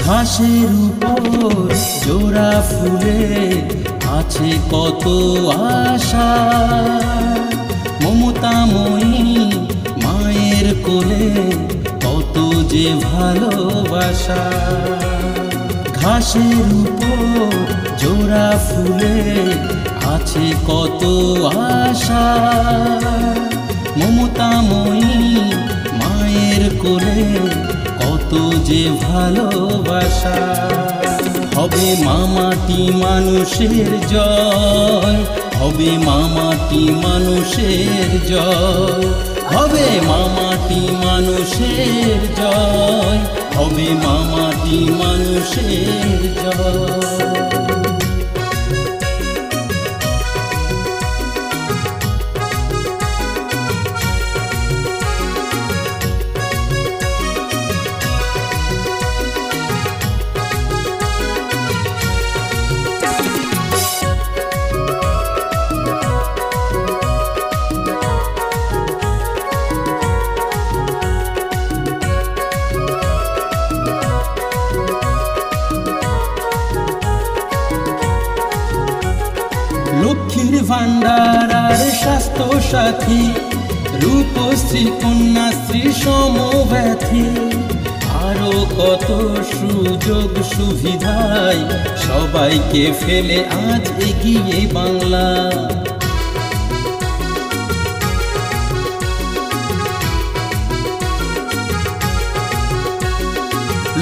ঘাসের উপর জোড়া ফুলে আছে কত আশা, মমতাময়ী মায়ের কোলে কত যে ভালোবাসা। ঘাসের উপর জোড়া ফুলে আছে কত আশা, মমতাময়ী মায়ের কোলে কত যে ভালোবাসা। হবে মামাটি মানুষের জয়, হবে মামাটি মানুষের জয়, হবে মামাটি মানুষের জয়, হবে মামাটি মানুষের জয়। লক্ষ্মীর ভান্ডার আর স্বাস্থ্য সাথী, রূপশ্রী কন্যাশ্রী সমব্যথী, আরো কত সুযোগ সুবিধায় সবাইকে ফেলে আজ এগিয়ে বাংলা।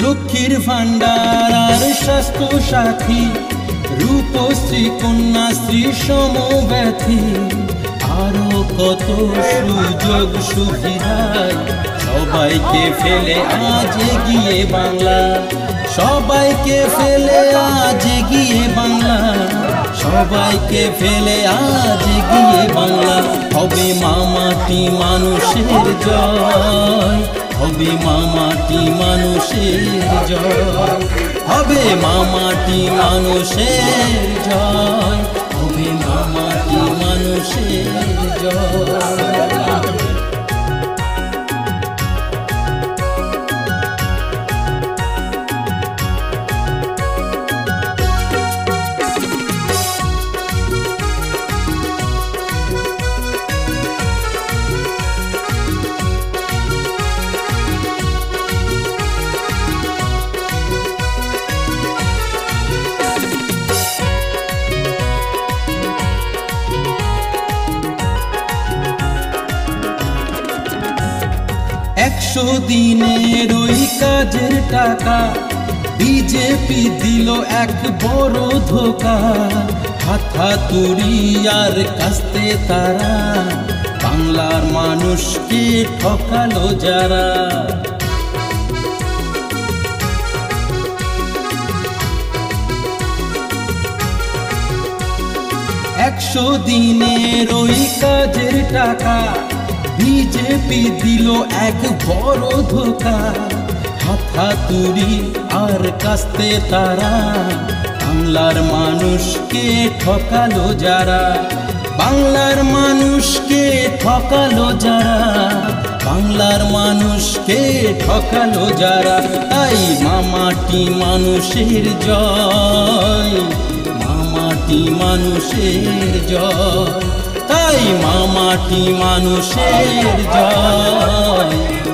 লক্ষ্মীর ভান্ডার আর স্বাস্থ্য সাথী, রূপশ্রী কন্যাশ্রী সমব্যথী, আরো কত সুযোগ সুবিধায় সবাইকে ফেলে আজ এগিয়ে বাংলা, সবাইকে ফেলে আজ এগিয়ে বাংলা, সবাইকে ফেলে আজ এগিয়ে বাংলা। হবে মামাটি মানুষের জয়, হবে মামাটি মানুষের জয়, হবে মামাটি মানুষের জয়, হবে মামাটি মানুষের জয়। একশো দিনের ওই কাজের টাকা বিজেপি দিল এক বড় ধোকা, হাতাহাতুড়ি আর কাস্তে তারা বাংলার মানুষকে ঠকালো যারা। একশো দিনের ওই কাজের টাকা বিজেপি দিল এক বড় ধোকা, হাতাহাতুড়ি আর কাস্তে তারা বাংলার মানুষকে ঠকালো যারা, বাংলার মানুষকে ঠকালো যারা, বাংলার মানুষকে ঠকালো যারা। তাই মামাটি মানুষের জয়, মামাটি মানুষের জয়, তাই মামাটি মানুষের জয়,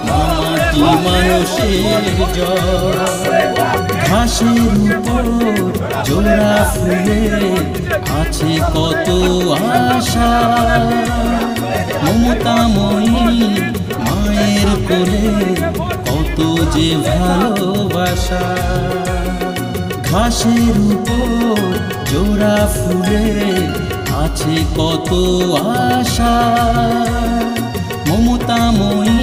মামাটি মানুষের জয়। ঘাসের উপর জোড়া ফুলে আছে কত আশা, মমতাময়ী মায়ের কোলে কত যে ভালোবাসা। ঘাসের উপর জোড়া ফুলে আছে কত আশা, মমতাময়ী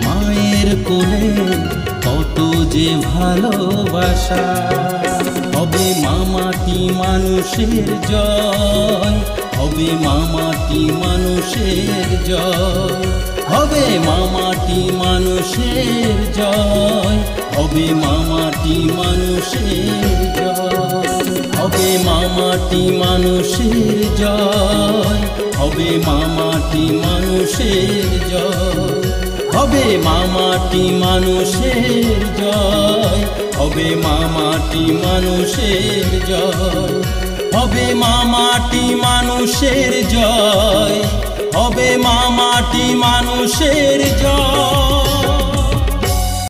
মায়ের কোলে কত যে ভালোবাসা। হবে মামাটি মানুষের জয়, হবে মামাটি মানুষের জয়, হবে মামাটি মানুষের জয়, হবে মামাটি মানুষের জয়, হবে মামাটি মানুষের জয়, হবে মামাটি মানুষের জয়, হবে মা মাটি মানুষের জয়, হবে মা মাটি মানুষের জয়, হবে মা মাটি মানুষের জয়, হবে মা মাটি মানুষের জয়।